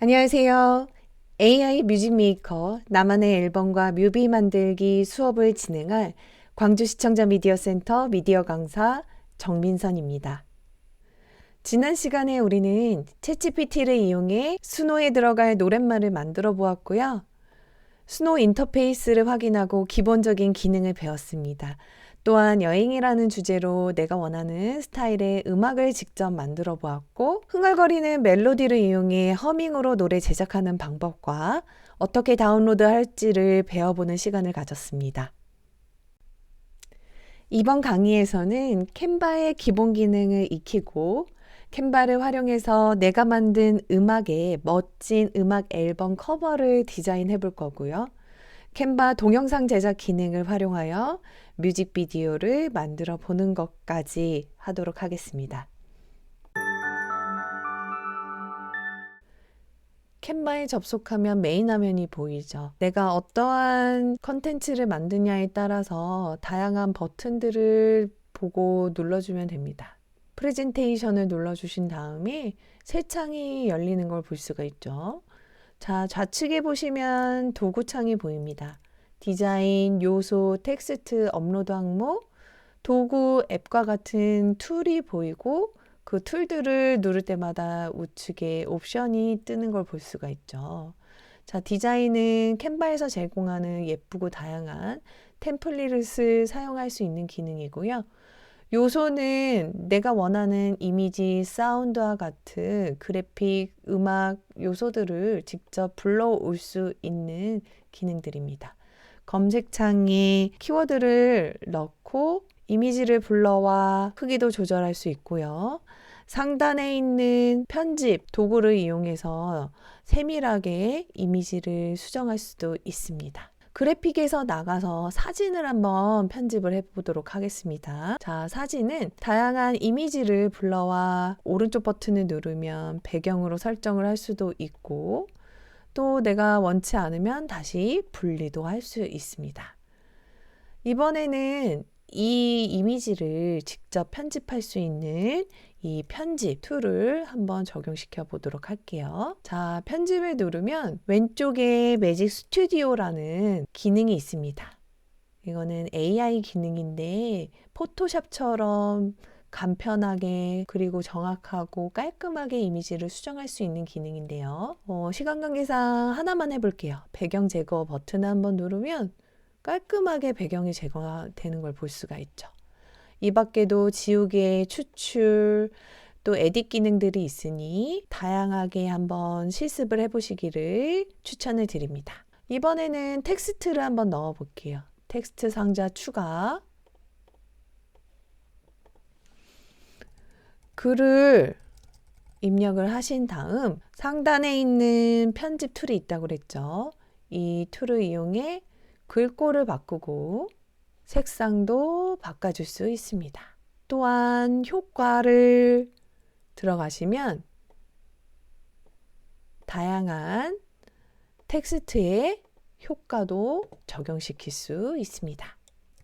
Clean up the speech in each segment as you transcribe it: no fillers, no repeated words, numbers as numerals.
안녕하세요. AI 뮤직 메이커 나만의 앨범과 뮤비 만들기 수업을 진행할 광주 시청자 미디어 센터 미디어 강사 정민선입니다. 지난 시간에 우리는 챗GPT를 이용해 수노에 들어갈 노랫말을 만들어 보았고요. 수노 인터페이스를 확인하고 기본적인 기능을 배웠습니다. 또한 여행이라는 주제로 내가 원하는 스타일의 음악을 직접 만들어 보았고, 흥얼거리는 멜로디를 이용해 허밍으로 노래 제작하는 방법과 어떻게 다운로드 할지를 배워보는 시간을 가졌습니다. 이번 강의에서는 캔바의 기본 기능을 익히고 캔바를 활용해서 내가 만든 음악에 멋진 음악 앨범 커버를 디자인해 볼 거고요. 캔바 동영상 제작 기능을 활용하여 뮤직비디오를 만들어 보는 것까지 하도록 하겠습니다. 캔바에 접속하면 메인 화면이 보이죠. 내가 어떠한 컨텐츠를 만드냐에 따라서 다양한 버튼들을 보고 눌러주면 됩니다. 프레젠테이션을 눌러주신 다음에 새 창이 열리는 걸 볼 수가 있죠. 자, 좌측에 보시면 도구창이 보입니다. 디자인, 요소, 텍스트, 업로드 항목, 도구, 앱과 같은 툴이 보이고 그 툴들을 누를 때마다 우측에 옵션이 뜨는 걸 볼 수가 있죠. 자, 디자인은 캔바에서 제공하는 예쁘고 다양한 템플릿을 사용할 수 있는 기능이고요. 요소는 내가 원하는 이미지, 사운드와 같은 그래픽, 음악 요소들을 직접 불러올 수 있는 기능들입니다. 검색창에 키워드를 넣고 이미지를 불러와 크기도 조절할 수 있고요. 상단에 있는 편집 도구를 이용해서 세밀하게 이미지를 수정할 수도 있습니다. 그래픽에서 나가서 사진을 한번 편집을 해보도록 하겠습니다. 자, 사진은 다양한 이미지를 불러와 오른쪽 버튼을 누르면 배경으로 설정을 할 수도 있고 또 내가 원치 않으면 다시 분리도 할 수 있습니다. 이번에는 이 이미지를 직접 편집할 수 있는 이 편집 툴을 한번 적용시켜 보도록 할게요. 자, 편집을 누르면 왼쪽에 매직 스튜디오라는 기능이 있습니다. 이거는 AI 기능인데 포토샵처럼 간편하게 그리고 정확하고 깔끔하게 이미지를 수정할 수 있는 기능인데요. 시간 관계상 하나만 해볼게요. 배경 제거 버튼을 한번 누르면 깔끔하게 배경이 제거되는 걸 볼 수가 있죠. 이 밖에도 지우개, 추출, 또 에딧 기능들이 있으니 다양하게 한번 실습을 해보시기를 추천을 드립니다. 이번에는 텍스트를 한번 넣어 볼게요. 텍스트 상자 추가. 글을 입력을 하신 다음 상단에 있는 편집 툴이 있다고 그랬죠. 이 툴을 이용해 글꼴을 바꾸고 색상도 바꿔줄 수 있습니다. 또한 효과를 들어가시면 다양한 텍스트의 효과도 적용시킬 수 있습니다.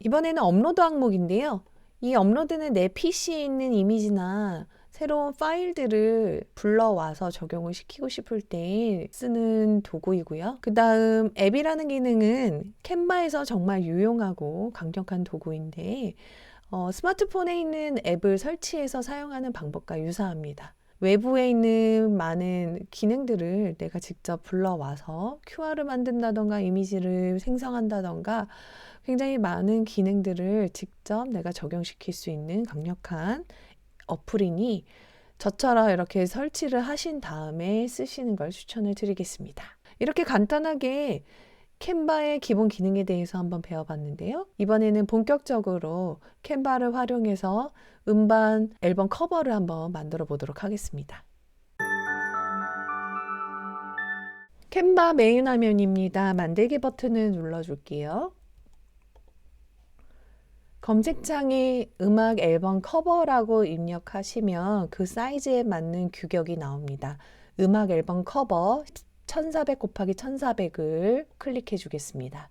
이번에는 업로드 항목인데요. 이 업로드는 내 PC에 있는 이미지나 새로운 파일들을 불러와서 적용을 시키고 싶을 때 쓰는 도구이고요. 그 다음 앱이라는 기능은 캔바에서 정말 유용하고 강력한 도구인데 스마트폰에 있는 앱을 설치해서 사용하는 방법과 유사합니다. 외부에 있는 많은 기능들을 내가 직접 불러와서 QR을 만든다던가 이미지를 생성한다던가 굉장히 많은 기능들을 직접 내가 적용시킬 수 있는 강력한 어플이니 저처럼 이렇게 설치를 하신 다음에 쓰시는 걸 추천을 드리겠습니다. 이렇게 간단하게 캔바의 기본 기능에 대해서 한번 배워봤는데요. 이번에는 본격적으로 캔바를 활용해서 음반 앨범 커버를 한번 만들어 보도록 하겠습니다. 캔바 메인 화면입니다. 만들기 버튼을 눌러줄게요. 검색창에 음악 앨범 커버라고 입력하시면 그 사이즈에 맞는 규격이 나옵니다. 음악 앨범 커버 1400 곱하기 1400을 클릭해 주겠습니다.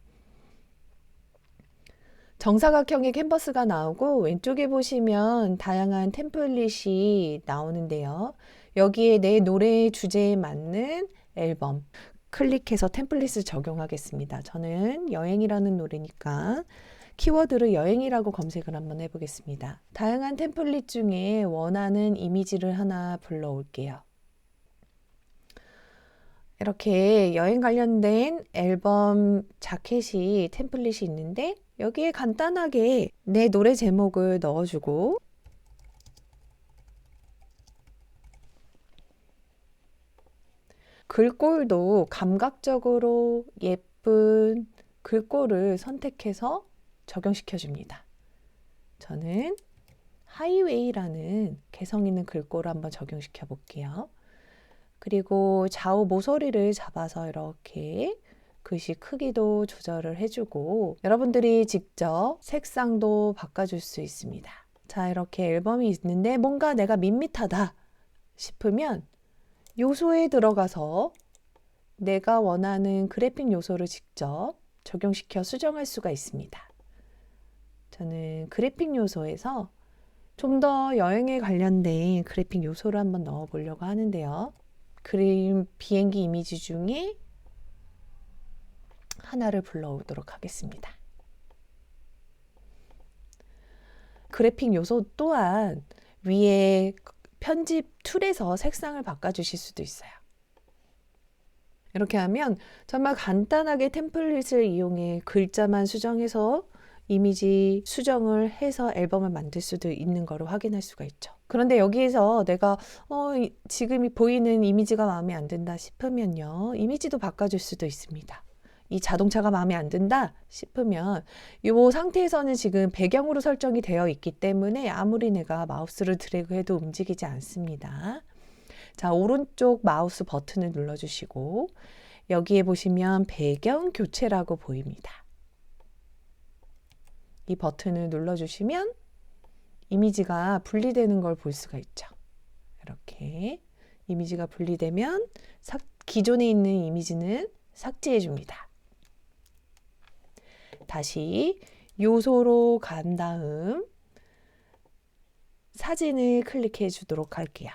정사각형의 캔버스가 나오고 왼쪽에 보시면 다양한 템플릿이 나오는데요. 여기에 내 노래의 주제에 맞는 앨범 클릭해서 템플릿을 적용하겠습니다. 저는 여행이라는 노래니까 키워드를 여행이라고 검색을 한번 해보겠습니다. 다양한 템플릿 중에 원하는 이미지를 하나 불러올게요. 이렇게 여행 관련된 앨범 자켓이 템플릿이 있는데 여기에 간단하게 내 노래 제목을 넣어주고 글꼴도 감각적으로 예쁜 글꼴을 선택해서 적용시켜 줍니다. 저는 하이웨이라는 개성 있는 글꼴을 한번 적용시켜 볼게요. 그리고 좌우 모서리를 잡아서 이렇게 글씨 크기도 조절을 해주고 여러분들이 직접 색상도 바꿔줄 수 있습니다. 자, 이렇게 앨범이 있는데 뭔가 내가 밋밋하다 싶으면 요소에 들어가서 내가 원하는 그래픽 요소를 직접 적용시켜 수정할 수가 있습니다. 저는 그래픽 요소에서 좀 더 여행에 관련된 그래픽 요소를 한번 넣어 보려고 하는데요. 그림 비행기 이미지 중에 하나를 불러오도록 하겠습니다. 그래픽 요소 또한 위에 편집 툴에서 색상을 바꿔주실 수도 있어요. 이렇게 하면 정말 간단하게 템플릿을 이용해 글자만 수정해서 이미지 수정을 해서 앨범을 만들 수도 있는 거를 확인할 수가 있죠. 그런데 여기에서 내가 지금 보이는 이미지가 마음에 안 든다 싶으면요. 이미지도 바꿔줄 수도 있습니다. 이 자동차가 마음에 안 든다 싶으면 이 상태에서는 지금 배경으로 설정이 되어 있기 때문에 아무리 내가 마우스를 드래그해도 움직이지 않습니다. 자, 오른쪽 마우스 버튼을 눌러주시고 여기에 보시면 배경 교체라고 보입니다. 이 버튼을 눌러주시면 이미지가 분리되는 걸 볼 수가 있죠. 이렇게 이미지가 분리되면 기존에 있는 이미지는 삭제해 줍니다. 다시 요소로 간 다음 사진을 클릭해 주도록 할게요.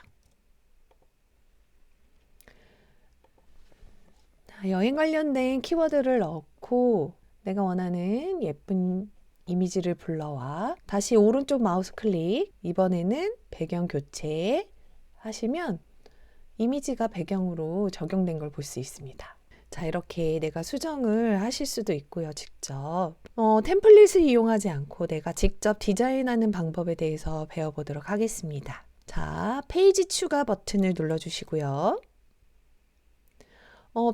여행 관련된 키워드를 넣고 내가 원하는 예쁜 이미지를 불러와 다시 오른쪽 마우스 클릭, 이번에는 배경 교체 하시면 이미지가 배경으로 적용된 걸 볼 수 있습니다. 자, 이렇게 내가 수정을 하실 수도 있고요, 직접. 템플릿을 이용하지 않고 내가 직접 디자인하는 방법에 대해서 배워보도록 하겠습니다. 자, 페이지 추가 버튼을 눌러주시고요.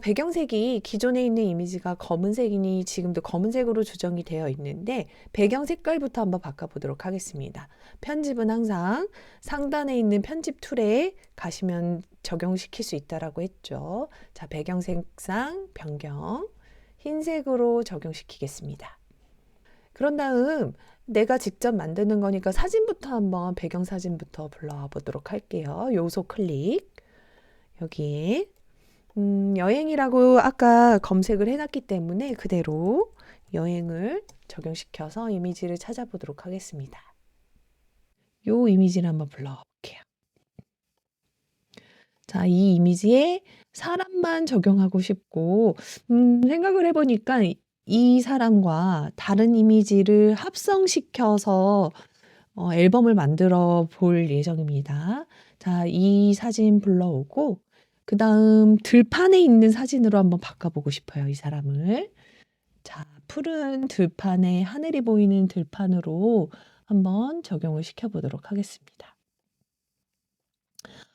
배경색이 기존에 있는 이미지가 검은색이니 지금도 검은색으로 조정이 되어 있는데 배경 색깔부터 한번 바꿔보도록 하겠습니다. 편집은 항상 상단에 있는 편집 툴에 가시면 적용시킬 수 있다라고 했죠. 자, 배경 색상 변경 흰색으로 적용시키겠습니다. 그런 다음 내가 직접 만드는 거니까 사진부터 한번 배경 사진부터 불러와 보도록 할게요. 요소 클릭 여기에 여행이라고 아까 검색을 해놨기 때문에 그대로 여행을 적용시켜서 이미지를 찾아보도록 하겠습니다. 요 이미지를 한번 불러볼게요. 자, 이 이미지에 사람만 적용하고 싶고 생각을 해보니까 이 사람과 다른 이미지를 합성시켜서 앨범을 만들어 볼 예정입니다. 자, 이 사진 불러오고 그 다음 들판에 있는 사진으로 한번 바꿔보고 싶어요, 이 사람을. 자, 푸른 들판에 하늘이 보이는 들판으로 한번 적용을 시켜보도록 하겠습니다.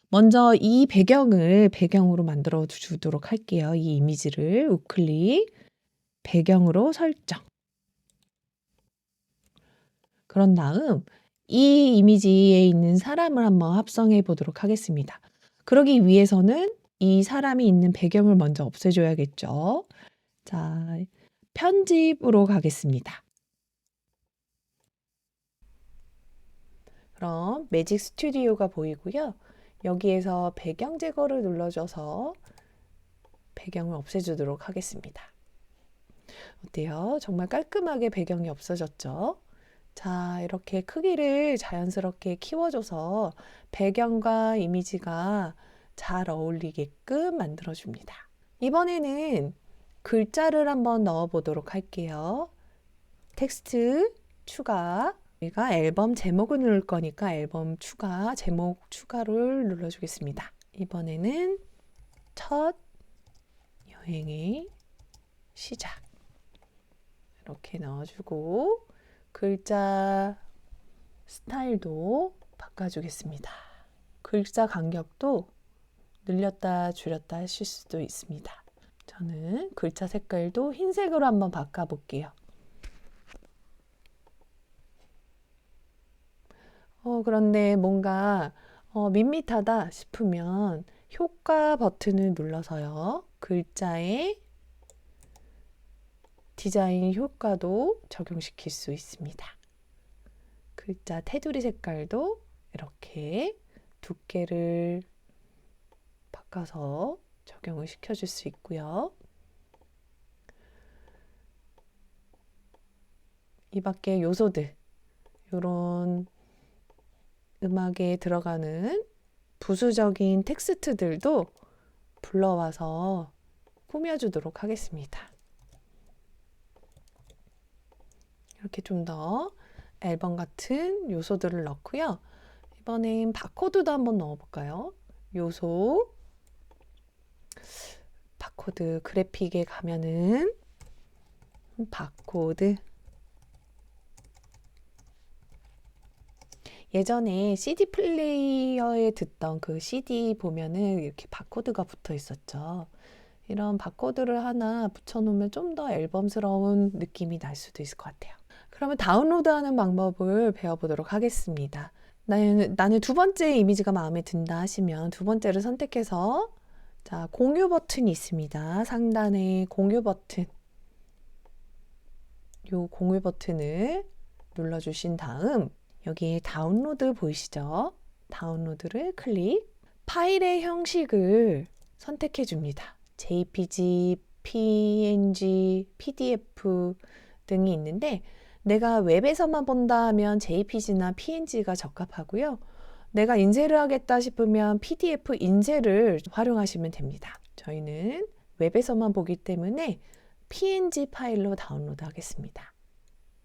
먼저 이 배경을 배경으로 만들어 주도록 할게요. 이 이미지를 우클릭, 배경으로 설정. 그런 다음 이 이미지에 있는 사람을 한번 합성해 보도록 하겠습니다. 그러기 위해서는 이 사람이 있는 배경을 먼저 없애줘야겠죠. 자, 편집으로 가겠습니다. 그럼 매직 스튜디오가 보이고요. 여기에서 배경 제거를 눌러줘서 배경을 없애주도록 하겠습니다. 어때요? 정말 깔끔하게 배경이 없어졌죠? 자, 이렇게 크기를 자연스럽게 키워줘서 배경과 이미지가 잘 어울리게끔 만들어줍니다. 이번에는 글자를 한번 넣어 보도록 할게요. 텍스트 추가. 우리가 앨범 제목을 누를 거니까 앨범 추가, 제목 추가를 눌러주겠습니다. 이번에는 첫 여행의 시작. 이렇게 넣어주고 글자 스타일도 바꿔주겠습니다. 글자 간격도 늘렸다 줄였다 하실 수도 있습니다. 저는 글자 색깔도 흰색으로 한번 바꿔볼게요. 그런데 뭔가 밋밋하다 싶으면 효과 버튼을 눌러서요. 글자의 디자인 효과도 적용시킬 수 있습니다. 글자 테두리 색깔도 이렇게 두께를 바꿔서 적용을 시켜줄 수 있고요. 이 밖에 요소들, 이런 음악에 들어가는 부수적인 텍스트들도 불러와서 꾸며주도록 하겠습니다. 이렇게 좀 더 앨범 같은 요소들을 넣고요. 이번엔 바코드도 한번 넣어볼까요? 요소, 바코드 그래픽에 가면은 바코드. 예전에 CD 플레이어에 듣던 그 CD 보면은 이렇게 바코드가 붙어 있었죠. 이런 바코드를 하나 붙여놓으면 좀 더 앨범스러운 느낌이 날 수도 있을 것 같아요. 그러면 다운로드하는 방법을 배워보도록 하겠습니다. 나는 두 번째 이미지가 마음에 든다 하시면 두 번째를 선택해서 자, 공유 버튼이 있습니다. 상단에 공유 버튼. 요 공유 버튼을 눌러주신 다음 여기에 다운로드 보이시죠? 다운로드를 클릭. 파일의 형식을 선택해 줍니다. JPG, PNG, PDF 등이 있는데 내가 웹에서만 본다 하면 JPG나 PNG가 적합하고요. 내가 인쇄를 하겠다 싶으면 PDF 인쇄를 활용하시면 됩니다. 저희는 웹에서만 보기 때문에 PNG 파일로 다운로드 하겠습니다.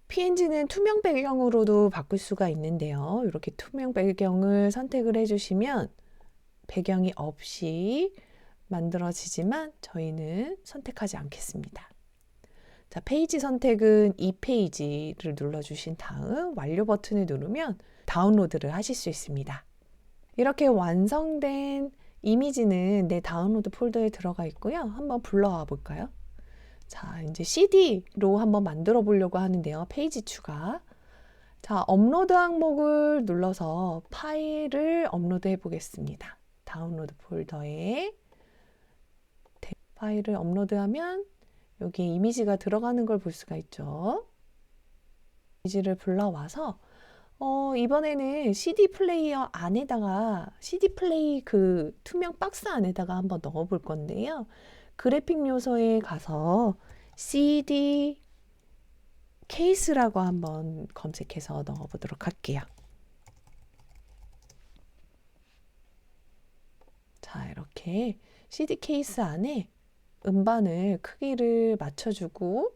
PNG는 투명 배경으로도 바꿀 수가 있는데요. 이렇게 투명 배경을 선택을 해주시면 배경이 없이 만들어지지만 저희는 선택하지 않겠습니다. 자, 페이지 선택은 2페이지를 눌러주신 다음 완료 버튼을 누르면 다운로드를 하실 수 있습니다. 이렇게 완성된 이미지는 내 다운로드 폴더에 들어가 있고요. 한번 불러와 볼까요? 자, 이제 CD로 한번 만들어 보려고 하는데요. 페이지 추가. 자, 업로드 항목을 눌러서 파일을 업로드해 보겠습니다. 다운로드 폴더에 파일을 업로드하면 여기 이미지가 들어가는 걸 볼 수가 있죠. 이미지를 불러와서 이번에는 CD 플레이어 안에다가 CD 플레이 그 투명 박스 안에다가 한번 넣어 볼 건데요. 그래픽 요소에 가서 CD 케이스라고 한번 검색해서 넣어 보도록 할게요. 자, 이렇게 CD 케이스 안에 음반을 크기를 맞춰주고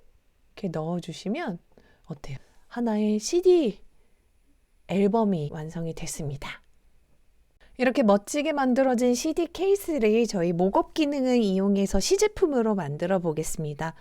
이렇게 넣어주시면 어때요? 하나의 CD 앨범이 완성이 됐습니다. 이렇게 멋지게 만들어진 CD 케이스를 저희 목업 기능을 이용해서 시제품으로 만들어 보겠습니다.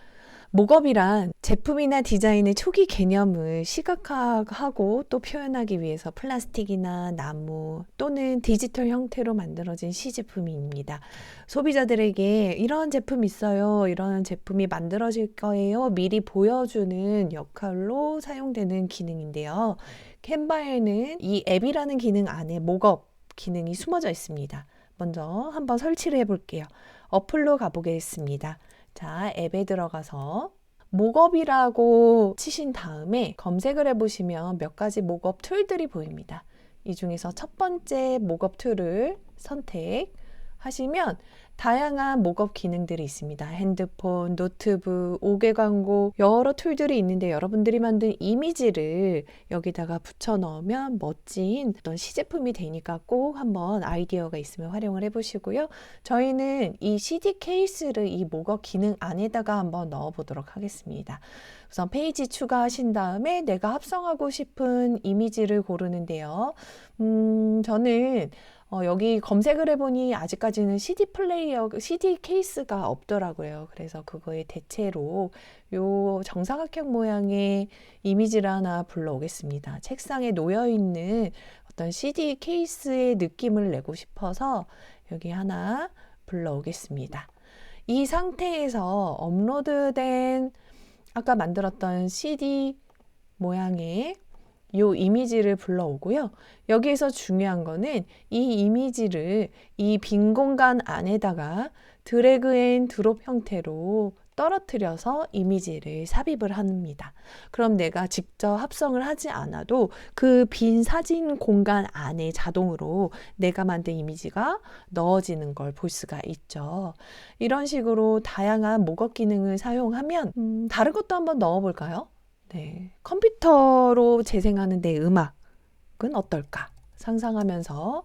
목업이란 제품이나 디자인의 초기 개념을 시각화하고 또 표현하기 위해서 플라스틱이나 나무 또는 디지털 형태로 만들어진 시제품입니다. 소비자들에게 이런 제품 있어요. 이런 제품이 만들어질 거예요. 미리 보여주는 역할로 사용되는 기능인데요. 캔바에는 이 앱이라는 기능 안에 목업 기능이 숨어져 있습니다. 먼저 한번 설치를 해볼게요. 어플로 가보겠습니다. 자, 앱에 들어가서 목업이라고 치신 다음에 검색을 해보시면 몇 가지 목업 툴들이 보입니다. 이 중에서 첫 번째 목업 툴을 선택하시면 하시면 다양한 목업 기능들이 있습니다. 핸드폰, 노트북, 5개 광고 여러 툴들이 있는데 여러분들이 만든 이미지를 여기다가 붙여 넣으면 멋진 어떤 시제품이 되니까 꼭 한번 아이디어가 있으면 활용을 해보시고요. 저희는 이 CD 케이스를 이 목업 기능 안에다가 한번 넣어 보도록 하겠습니다. 우선 페이지 추가하신 다음에 내가 합성하고 싶은 이미지를 고르는데요. 저는 여기 검색을 해보니 아직까지는 CD 플레이어, CD 케이스가 없더라고요. 그래서 그거에 대체로 요 정사각형 모양의 이미지를 하나 불러오겠습니다. 책상에 놓여있는 어떤 CD 케이스의 느낌을 내고 싶어서 여기 하나 불러오겠습니다. 이 상태에서 업로드된 아까 만들었던 CD 모양의 이 이미지를 불러오고요. 여기에서 중요한 거는 이 이미지를 이 빈 공간 안에다가 드래그 앤 드롭 형태로 떨어뜨려서 이미지를 삽입을 합니다. 그럼 내가 직접 합성을 하지 않아도 그 빈 사진 공간 안에 자동으로 내가 만든 이미지가 넣어지는 걸 볼 수가 있죠. 이런 식으로 다양한 목업 기능을 사용하면 다른 것도 한번 넣어볼까요? 네, 컴퓨터로 재생하는 내 음악은 어떨까 상상하면서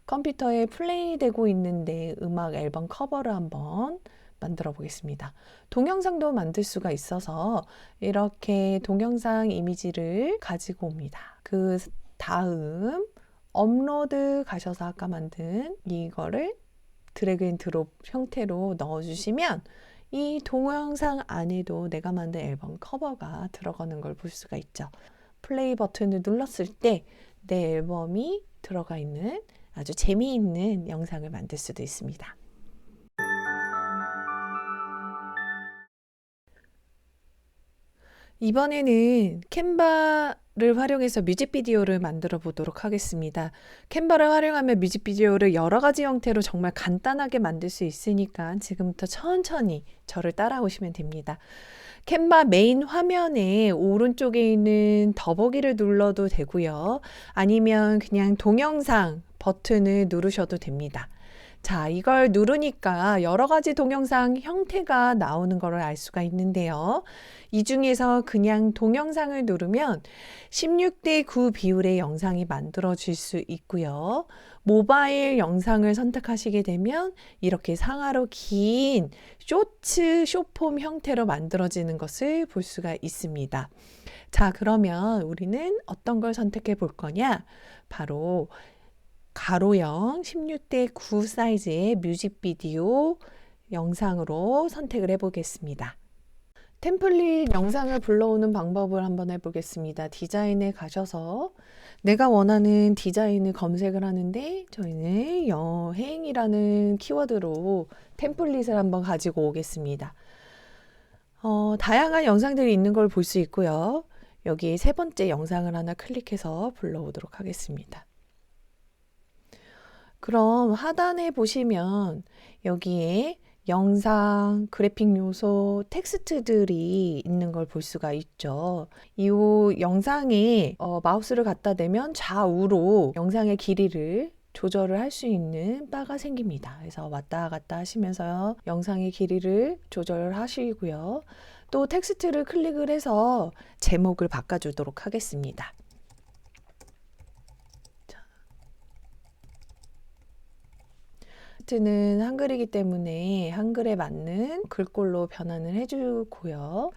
컴퓨터에 플레이되고 있는 내 음악 앨범 커버를 한번 만들어 보겠습니다. 동영상도 만들 수가 있어서 이렇게 동영상 이미지를 가지고 옵니다. 그 다음 업로드 가셔서 아까 만든 이거를 드래그 앤 드롭 형태로 넣어주시면 이 동영상 안에도 내가 만든 앨범 커버가 들어가는 걸 볼 수가 있죠. 플레이 버튼을 눌렀을 때 내 앨범이 들어가 있는 아주 재미있는 영상을 만들 수도 있습니다. 이번에는 캔바를 활용해서 뮤직비디오를 만들어 보도록 하겠습니다. 캔바를 활용하면 뮤직비디오를 여러 가지 형태로 정말 간단하게 만들 수 있으니까 지금부터 천천히 저를 따라오시면 됩니다. 캔바 메인 화면에 오른쪽에 있는 더보기를 눌러도 되고요. 아니면 그냥 동영상 버튼을 누르셔도 됩니다. 자, 이걸 누르니까 여러 가지 동영상 형태가 나오는 것을 알 수가 있는데요. 이 중에서 그냥 동영상을 누르면 16대 9 비율의 영상이 만들어질 수 있고요. 모바일 영상을 선택하시게 되면 이렇게 상하로 긴 쇼츠, 숏폼 형태로 만들어지는 것을 볼 수가 있습니다. 자, 그러면 우리는 어떤 걸 선택해 볼 거냐? 바로 가로형 16대 9 사이즈의 뮤직비디오 영상으로 선택을 해보겠습니다. 템플릿 영상을 불러오는 방법을 한번 해보겠습니다. 디자인에 가셔서 내가 원하는 디자인을 검색을 하는데 저희는 여행이라는 키워드로 템플릿을 한번 가지고 오겠습니다. 다양한 영상들이 있는 걸 볼 수 있고요. 여기 세 번째 영상을 하나 클릭해서 불러오도록 하겠습니다. 그럼 하단에 보시면 여기에 영상, 그래픽 요소, 텍스트들이 있는 걸 볼 수가 있죠. 이 영상에 마우스를 갖다 대면 좌우로 영상의 길이를 조절을 할 수 있는 바가 생깁니다. 그래서 왔다 갔다 하시면서 영상의 길이를 조절을 하시고요. 또 텍스트를 클릭을 해서 제목을 바꿔주도록 하겠습니다. 텍스트는 한글이기 때문에 한글에 맞는 글꼴로 변환을 해주고요.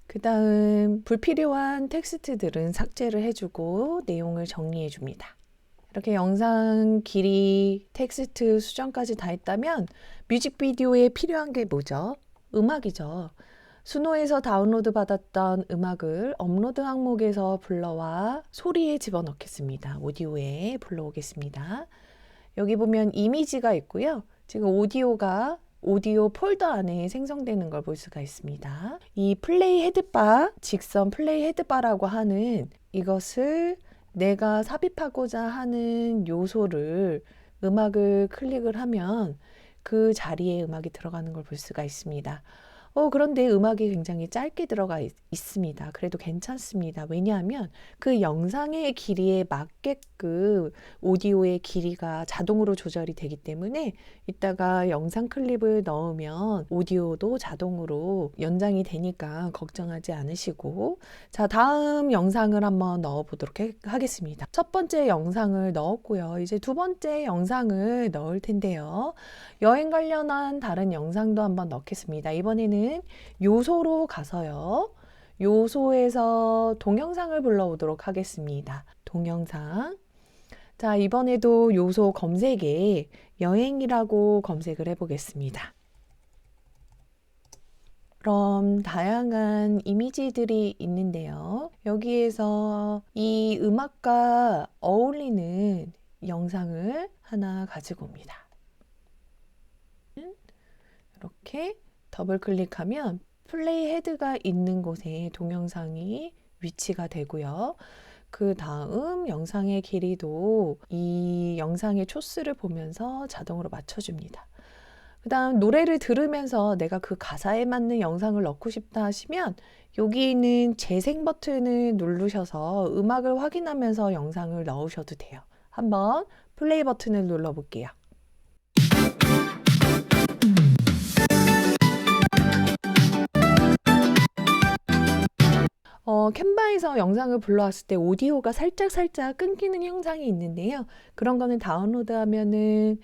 그 다음 불필요한 텍스트들은 삭제를 해주고 내용을 정리해 줍니다. 이렇게 영상 길이, 텍스트 수정까지 다 했다면 뮤직비디오에 필요한 게 뭐죠? 음악이죠. 수노에서 다운로드 받았던 음악을 업로드 항목에서 불러와 소리에 집어넣겠습니다. 오디오에 불러오겠습니다. 여기 보면 이미지가 있고요. 지금 오디오가 오디오 폴더 안에 생성되는 걸 볼 수가 있습니다. 이 플레이 헤드바, 직선 플레이 헤드바라고 하는 이것을 내가 삽입하고자 하는 요소를 음악을 클릭을 하면 그 자리에 음악이 들어가는 걸 볼 수가 있습니다. 그런데 음악이 굉장히 짧게 들어가 있습니다. 그래도 괜찮습니다. 왜냐하면 그 영상의 길이에 맞게끔 오디오의 길이가 자동으로 조절이 되기 때문에 이따가 영상 클립을 넣으면 오디오도 자동으로 연장이 되니까 걱정하지 않으시고, 자, 다음 영상을 한번 넣어 보도록 하겠습니다. 첫 번째 영상을 넣었고요. 이제 두 번째 영상을 넣을 텐데요. 여행 관련한 다른 영상도 한번 넣겠습니다. 이번에는 요소로 가서요. 요소에서 동영상을 불러오도록 하겠습니다. 동영상. 자, 이번에도 요소 검색에 여행이라고 검색을 해보겠습니다. 그럼 다양한 이미지들이 있는데요. 여기에서 이 음악과 어울리는 영상을 하나 가지고 옵니다. 이렇게 더블 클릭하면 플레이 헤드가 있는 곳에 동영상이 위치가 되고요. 그 다음 영상의 길이도 이 영상의 초수를 보면서 자동으로 맞춰줍니다. 그 다음 노래를 들으면서 내가 그 가사에 맞는 영상을 넣고 싶다 하시면 여기 있는 재생 버튼을 누르셔서 음악을 확인하면서 영상을 넣으셔도 돼요. 한번 플레이 버튼을 눌러 볼게요. 캔바에서 영상을 불러왔을 때 오디오가 살짝 끊기는 현상이 있는데요. 그런 거는 다운로드하면은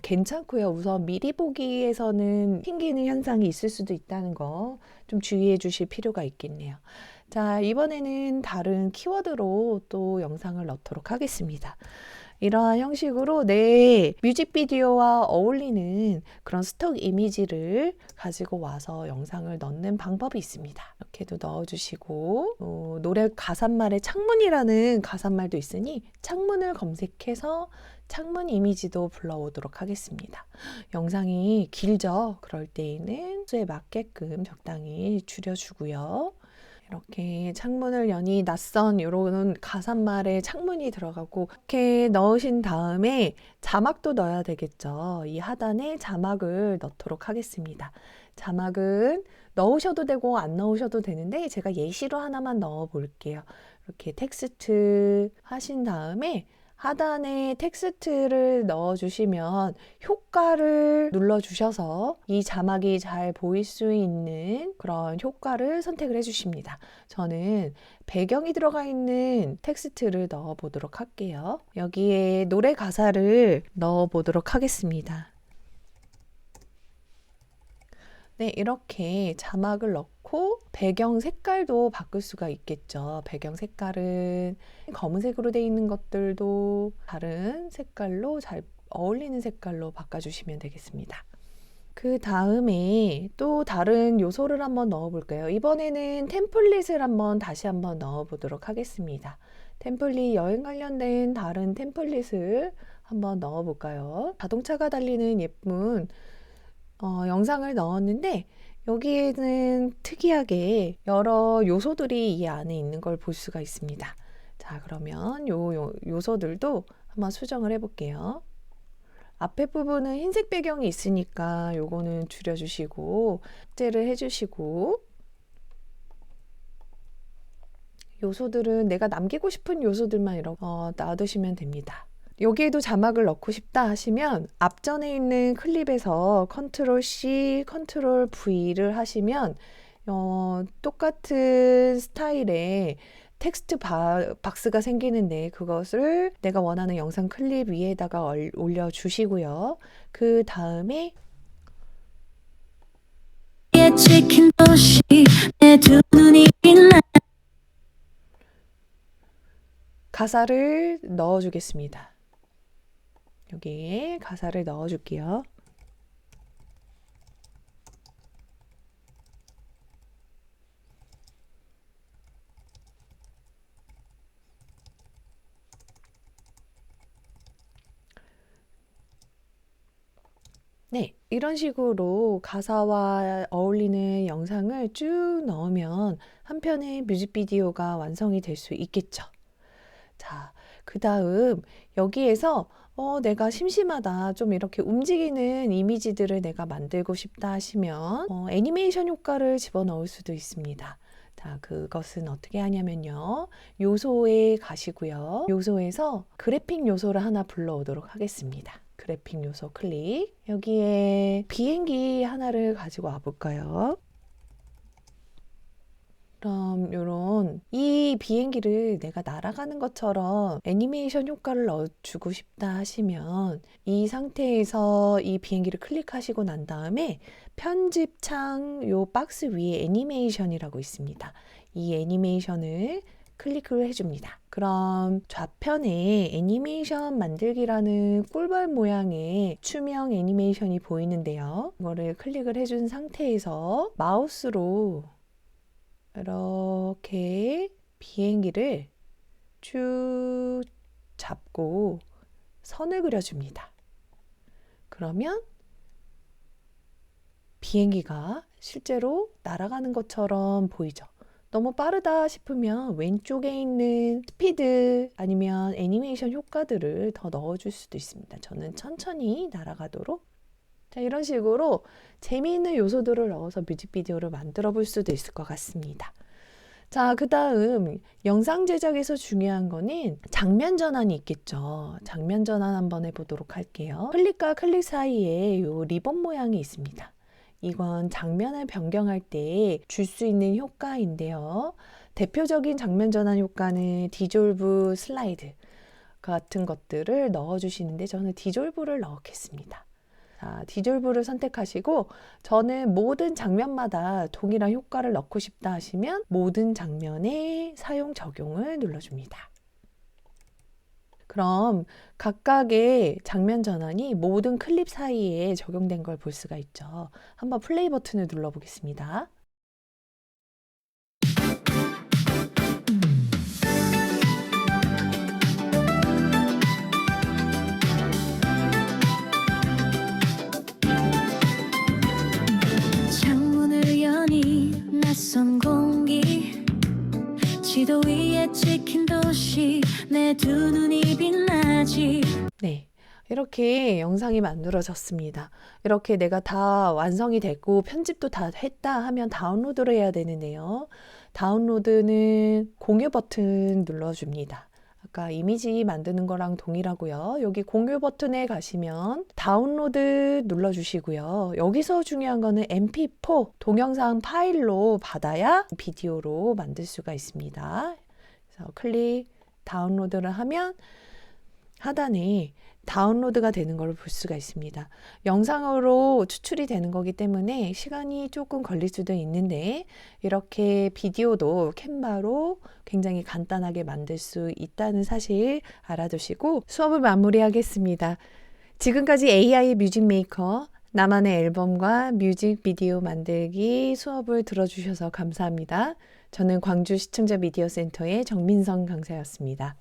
괜찮고요. 우선 미리 보기에서는 튕기는 현상이 있을 수도 있다는 거 좀 주의해 주실 필요가 있겠네요. 자, 이번에는 다른 키워드로 또 영상을 넣도록 하겠습니다. 이러한 형식으로 내 뮤직비디오와 어울리는 그런 스톡 이미지를 가지고 와서 영상을 넣는 방법이 있습니다. 이렇게도 넣어주시고, 노래 가사말에 창문이라는 가사말도 있으니 창문을 검색해서 창문 이미지도 불러오도록 하겠습니다. 영상이 길죠? 그럴 때에는 수에 맞게끔 적당히 줄여주고요. 이렇게 창문을 여니 낯선 이런 가사말에 창문이 들어가고 이렇게 넣으신 다음에 자막도 넣어야 되겠죠. 이 하단에 자막을 넣도록 하겠습니다. 자막은 넣으셔도 되고 안 넣으셔도 되는데 제가 예시로 하나만 넣어 볼게요. 이렇게 텍스트 하신 다음에 하단에 텍스트를 넣어주시면 효과를 눌러주셔서 이 자막이 잘 보일 수 있는 그런 효과를 선택을 해주십니다. 저는 배경이 들어가 있는 텍스트를 넣어 보도록 할게요. 여기에 노래 가사를 넣어 보도록 하겠습니다. 네, 이렇게 자막을 넣고 배경 색깔도 바꿀 수가 있겠죠. 배경 색깔은 검은색으로 되어 있는 것들도 다른 색깔로 잘 어울리는 색깔로 바꿔주시면 되겠습니다. 그 다음에 또 다른 요소를 한번 넣어 볼까요? 이번에는 템플릿을 다시 한번 넣어 보도록 하겠습니다. 템플릿, 여행 관련된 다른 템플릿을 한번 넣어 볼까요? 자동차가 달리는 예쁜 영상을 넣었는데 여기에는 특이하게 여러 요소들이 이 안에 있는 걸 볼 수가 있습니다. 자, 그러면 요소들도 한번 수정을 해볼게요. 앞에 부분은 흰색 배경이 있으니까 요거는 줄여주시고 삭제를 해주시고, 요소들은 내가 남기고 싶은 요소들만 이렇게 놔두시면 됩니다. 여기에도 자막을 넣고 싶다 하시면 앞전에 있는 클립에서 컨트롤 C, 컨트롤 V를 하시면 똑같은 스타일의 텍스트 박스가 생기는데 그것을 내가 원하는 영상 클립 위에다가 올려주시고요. 그 다음에 가사를 넣어주겠습니다. 여기에 가사를 넣어줄게요. 네, 이런 식으로 가사와 어울리는 영상을 쭉 넣으면 한 편의 뮤직비디오가 완성이 될 수 있겠죠. 자, 그 다음 여기에서 내가 심심하다. 좀 이렇게 움직이는 이미지들을 내가 만들고 싶다 하시면 애니메이션 효과를 집어넣을 수도 있습니다. 자, 그것은 어떻게 하냐면요. 요소에 가시고요. 요소에서 그래픽 요소를 하나 불러오도록 하겠습니다. 그래픽 요소 클릭. 여기에 비행기 하나를 가지고 와볼까요? 그럼 요런 이 비행기를 내가 날아가는 것처럼 애니메이션 효과를 넣어주고 싶다 하시면 이 상태에서 이 비행기를 클릭하시고 난 다음에 편집창 요 박스 위에 애니메이션이라고 있습니다. 이 애니메이션을 클릭을 해줍니다. 그럼 좌편에 애니메이션 만들기라는 꿀벌 모양의 투명 애니메이션이 보이는데요. 이거를 클릭을 해준 상태에서 마우스로 이렇게 비행기를 쭉 잡고 선을 그려줍니다. 그러면 비행기가 실제로 날아가는 것처럼 보이죠. 너무 빠르다 싶으면 왼쪽에 있는 스피드 아니면 애니메이션 효과들을 더 넣어줄 수도 있습니다. 저는 천천히 날아가도록. 자, 이런 식으로 재미있는 요소들을 넣어서 뮤직비디오를 만들어 볼 수도 있을 것 같습니다. 자, 그 다음 영상 제작에서 중요한 거는 장면 전환이 있겠죠. 장면 전환 한번 해보도록 할게요. 클릭과 클릭 사이에 이 리본 모양이 있습니다. 이건 장면을 변경할 때 줄 수 있는 효과인데요. 대표적인 장면 전환 효과는 디졸브 슬라이드 같은 것들을 넣어주시는데 저는 디졸브를 넣겠습니다. 자, 디졸브를 선택하시고 저는 모든 장면마다 동일한 효과를 넣고 싶다 하시면 모든 장면에 사용 적용을 눌러줍니다. 그럼 각각의 장면 전환이 모든 클립 사이에 적용된 걸 볼 수가 있죠. 한번 플레이 버튼을 눌러보겠습니다. 창문을 여니 낯선 공기 지도 위에 찍힌 도시 내 두 눈이 빛나지. 네, 이렇게 영상이 만들어졌습니다. 이렇게 내가 다 완성이 됐고 편집도 다 했다 하면 다운로드를 해야 되는데요. 다운로드는 공유 버튼 눌러줍니다. 아까 이미지 만드는 거랑 동일하고요. 여기 공유 버튼에 가시면 다운로드 눌러주시고요. 여기서 중요한 거는 mp4 동영상 파일로 받아야 비디오로 만들 수가 있습니다. 그래서 클릭 다운로드를 하면 하단에 다운로드가 되는 걸 볼 수가 있습니다. 영상으로 추출이 되는 거기 때문에 시간이 조금 걸릴 수도 있는데 이렇게 비디오도 캔바로 굉장히 간단하게 만들 수 있다는 사실 알아두시고 수업을 마무리하겠습니다. 지금까지 AI 뮤직 메이커 나만의 앨범과 뮤직비디오 만들기 수업을 들어주셔서 감사합니다. 저는 광주 시청자 미디어 센터의 정민성 강사였습니다.